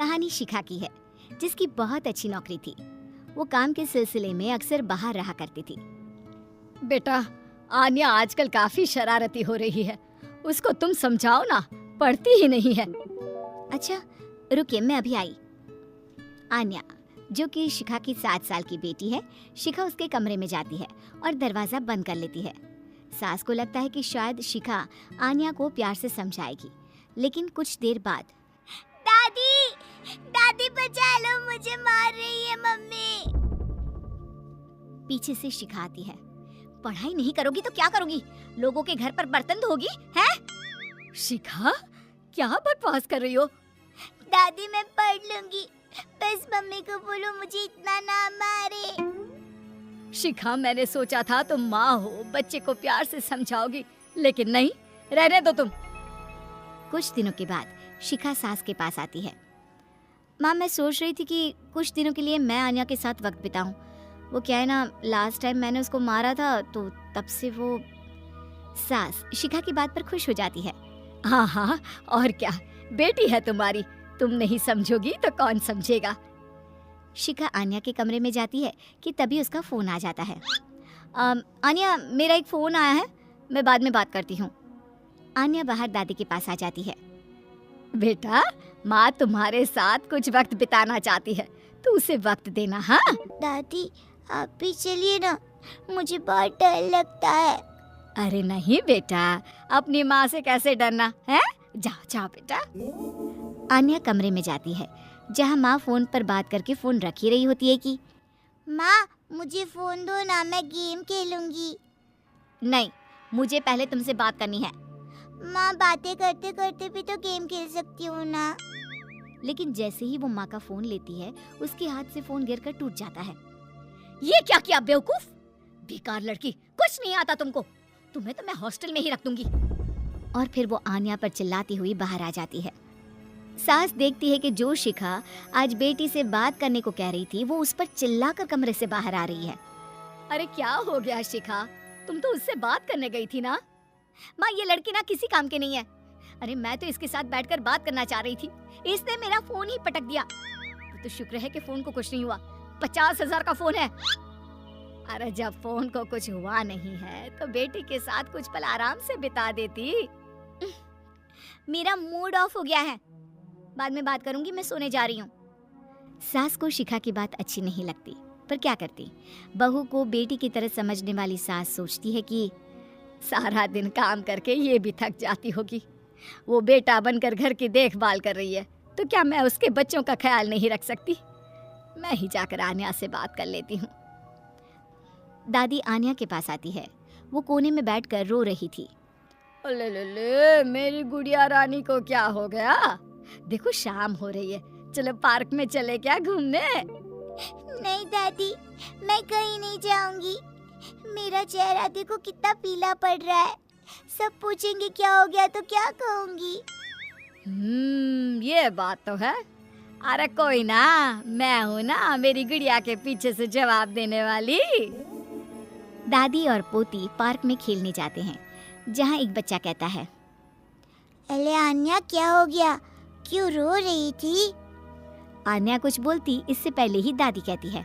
कहानी शिखा की है, जिसकी बहुत अच्छी नौकरी थी। वो काम के सिलसिले में अक्सर बाहर रहा करती थी। बेटा, आन्या आजकल काफी शरारती हो रही है। उसको तुम समझाओ ना, पढ़ती ही नहीं है। अच्छा रुकिए, मैं अभी आई। आन्या, जो कि शिखा की 7 साल की बेटी है, शिखा उसके कमरे में जाती है और दरवाजा बंद कर लेती है। सास को लगता है कि शायद शिखा आन्या को प्यार से समझाएगी, लेकिन कुछ देर बाद, दादी, दादी बचा लो, मुझे मार रही है मम्मी। पीछे से शिखा आती है। पढ़ाई नहीं करोगी तो क्या करोगी? लोगों के घर पर बर्तन धोगी हैं? शिखा, क्या बकवास कर रही हो? दादी मैं पढ़ लूंगी, बस मम्मी को बोलो मुझे इतना ना मारे। शिखा, मैंने सोचा था तुम माँ हो, बच्चे को प्यार से समझाओगी, लेकिन नहीं, रहने दो तुम। कुछ दिनों के बाद शिखा सास के पास आती है। माँ, मैं सोच रही थी कि कुछ दिनों के लिए मैं आन्या के साथ वक्त बिताऊं। वो क्या है ना, लास्ट टाइम मैंने उसको मारा था, तो तब से वो। सास शिखा की बात पर खुश हो जाती है। हाँ हाँ, और क्या, बेटी है तुम्हारी, तुम नहीं समझोगी तो कौन समझेगा। शिखा आन्या के कमरे में जाती है कि तभी उसका फोन आ जाता है। आन्या, मेरा एक फोन आया है, मैं बाद में बात करती हूँ। आन्या बाहर दादी के पास आ जाती है। बेटा, माँ तुम्हारे साथ कुछ वक्त बिताना चाहती है, तो उसे वक्त देना। हाँ दादी, आप भी चलिए ना, मुझे बहुत डर लगता है। अरे नहीं बेटा, अपनी माँ से कैसे डरना है, जाओ जाओ बेटा। आन्या कमरे में जाती है, जहाँ माँ फोन पर बात करके फोन रख ही रही होती है कि माँ मुझे फोन दो ना, मैं गेम खेलूंगी। नहीं, मुझे पहले तुमसे बात करनी है। माँ, बातें करते करते भी तो गेम खेल सकती हूँ ना। लेकिन जैसे ही वो माँ का फोन लेती है, उसके हाथ से फोन गिरकर टूट जाता है। ये क्या किया बेवकूफ, बेकार लड़की, कुछ नहीं आता तुमको, तुम्हें तो मैं हॉस्टल में ही रख दूंगी। और फिर वो आन्या पर चिल्लाती हुई बाहर आ जाती है। सास देखती है कि जो शिखा आज बेटी से बात करने को कह रही थी, वो उस पर चिल्लाकर कमरे से बाहर आ रही है। अरे क्या हो गया शिखा, तुम तो उससे बात करने गई थी ना। माँ, ये लड़की ना किसी काम की नहीं है। अरे मैं तो इसके साथ बैठकर बात करना चाह रही थी, इसने मेरा फोन ही पटक दिया। तो शुक्र है कि फोन को कुछ नहीं हुआ, 50,000 का फोन है। अरे जब फोन को कुछ हुआ नहीं है तो बेटी के साथ कुछ पल आराम से बिता देती। मेरा मूड ऑफ हो गया है, बाद में बात करूंगी, मैं सोने जा रही हूँ। सास को शिखा की बात अच्छी नहीं लगती, पर क्या करती। बहू को बेटी की तरह समझने वाली सास सोचती है कि सारा दिन काम करके ये भी थक जाती होगी, वो बेटा बनकर घर की देखभाल कर रही है, तो क्या मैं उसके बच्चों का ख्याल नहीं रख सकती? मैं ही जाकर आन्या से बात कर लेती हूँ। दादी आन्या के पास आती है। वो कोने में बैठकर रो रही थी। ले, मेरी गुड़िया रानी को क्या हो गया? देखो शाम हो रही है, चलो पार्क में चले क्या घूमने? नहीं दादी, मैं कहीं नहीं जाऊंगी। मेरा चेहरा देखो कितना पीला पड़ रहा है, सब पूछेंगे क्या हो गया तो क्या कहूंगी। ये बात तो है। अरे कोई ना, मैं हूँ ना मेरी गुड़िया के पीछे से जवाब देने वाली। दादी और पोती पार्क में खेलने जाते हैं, जहाँ एक बच्चा कहता है, अरे आन्या क्या हो गया, क्यों रो रही थी? आन्या कुछ बोलती इससे पहले ही दादी कहती है,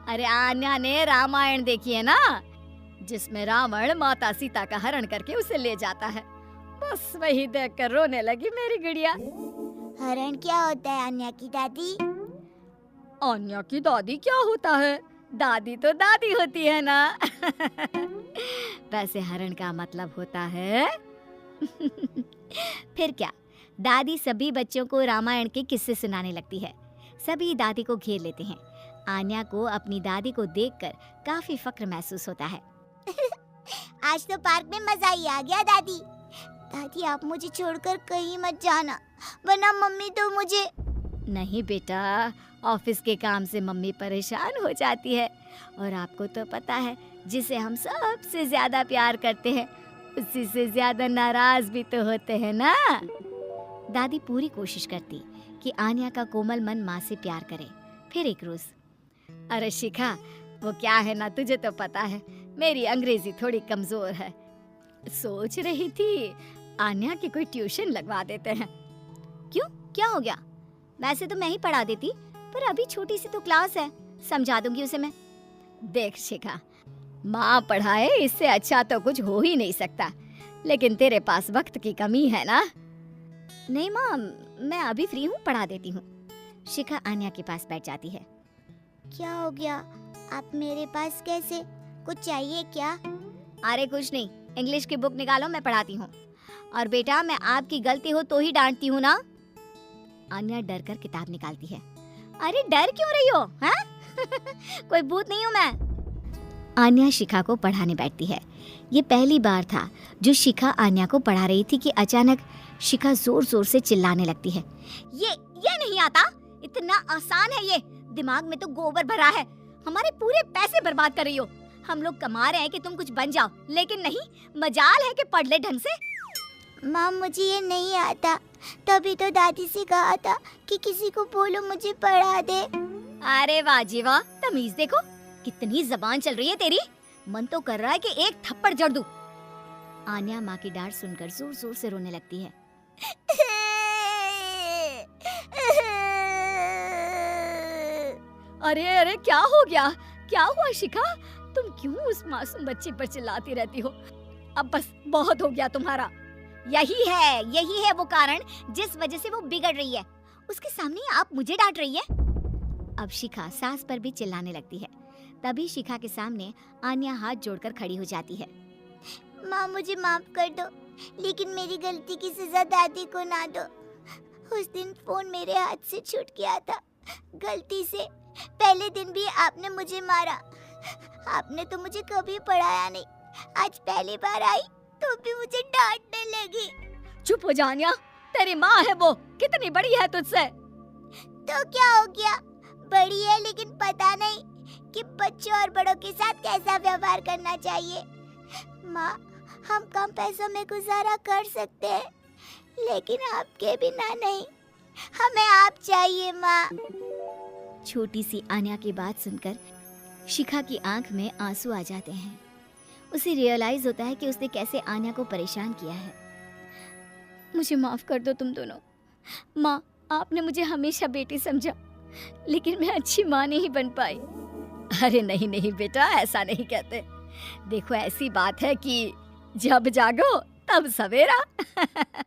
अरे आन्या ने रामायण देखी है ना, जिसमें रावण माता सीता का हरण करके उसे ले जाता है, बस वही देखकर रोने लगी मेरी गुड़िया। हरण क्या होता है आन्या की दादी? आन्या की दादी क्या होता है? दादी तो दादी होती है ना। वैसे हरण का मतलब होता है फिर क्या, दादी सभी बच्चों को रामायण के किस्से सुनाने लगती है। सभी दादी को घेर लेते हैं। आन्या को अपनी दादी को देखकर काफी फक्र महसूस होता है। आज तो पार्क में मजा ही आ गया दादी। दादी आप मुझे छोड़कर कहीं मत जाना, वरना मम्मी तो मुझे। नहीं बेटा, ऑफिस के काम से मम्मी परेशान हो जाती है, और आपको तो पता है जिसे हम सबसे ज्यादा प्यार करते हैं उसी से ज्यादा नाराज भी तो होते हैं ना। दादी पूरी कोशिश करती कि आन्या का कोमल मन माँ से प्यार करे। फिर एक रोज, अरे शिखा, वो क्या है ना, तुझे तो पता है मेरी अंग्रेजी थोड़ी कमजोर है, सोच रही थी आन्या की कोई ट्यूशन लगवा देते हैं। क्यों, क्या हो गया? वैसे तो मैं ही पढ़ा देती, पर अभी छोटी सी तो क्लास है, समझा दूंगी उसे मैं। देख शिखा, माँ पढ़ाए इससे अच्छा तो कुछ हो ही नहीं सकता, लेकिन तेरे पास वक्त की कमी है ना। नहीं माँ, मैं अभी फ्री हूँ, पढ़ा देती हूँ। शिखा आन्या के पास बैठ जाती है। क्या हो गया? आप मेरे पास कैसे? कुछ चाहिए क्या? अरे कुछ नहीं, इंग्लिश की बुक निकालो, मैं पढ़ाती हूँ। और बेटा, मैं आपकी गलती हो तो ही डांटती हूँ ना। आन्या डर कर किताब निकालती है। अरे डर क्यों रही हो, हैं? कोई भूत नहीं हूँ मैं। आन्या शिखा को पढ़ाने बैठती है। ये पहली बार था जो शिखा आन्या को पढ़ा रही थी कि अचानक शिखा जोर जोर से चिल्लाने लगती है। ये नहीं आता, इतना आसान है ये, दिमाग में तो गोबर भरा है, हमारे पूरे पैसे बर्बाद कर रही हो। हम लोग कमा रहे हैं कि तुम कुछ बन जाओ, लेकिन नहीं, मजाल है कि पढ़ ले ढंग से। माँ मुझे ये नहीं आता, तभी तो दादी से कहा था कि किसी को बोलो मुझे पढ़ा दे। अरे वाह जी वाह, तमीज देखो, कितनी जबान चल रही है तेरी। मन तो कर रहा है कि एक थप्पड़ जड़ दूं। आन्या माँ की डांट सुनकर जोर जोर से रोने लगती है। अरे अरे, क्या हो गया? क्या हुआ शिखा? तुम क्यों उस मासूम बच्ची पर चिल्लाती रहती हो? अब बस बहुत हो गया तुम्हारा। यही है वो कारण जिस वजह से वो बिगड़ रही है। उसके सामने आप मुझे डांट रही है। अब शिखा सास पर भी चिल्लाने लगती है। तभी शिखा के सामने आन्या हाथ जोड़कर खड़ी हो जाती है। माँ मुझे माफ कर दो, लेकिन मेरी गलती की सजा दादी को ना दो। उस दिन फोन मेरे हाथ से छूट गया था, गलती से। पहले दिन भी आपने मुझे मारा। आपने तो मुझे कभी पढ़ाया नहीं, आज पहली बार आई तो भी मुझे डांटने लगी। चुप हो जा आन्या, तेरी माँ है वो, कितनी बड़ी है तुझसे। तो क्या हो गया, बड़ी है लेकिन पता नहीं कि बच्चों और बड़ों के साथ कैसा व्यवहार करना चाहिए। माँ, हम कम पैसों में गुजारा कर सकते हैं, लेकिन आपके बिना नहीं। हमें आप चाहिए माँ। छोटी सी आन्या की बात सुनकर शिखा की आंख में आंसू आ जाते हैं। उसे रियलाइज होता है कि उसने कैसे आन्या को परेशान किया है। मुझे माफ कर दो तुम दोनों। माँ, आपने मुझे हमेशा बेटी समझा, लेकिन मैं अच्छी माँ नहीं बन पाई। अरे नहीं नहीं बेटा, ऐसा नहीं कहते। देखो, ऐसी बात है कि जब जागो तब सवेरा।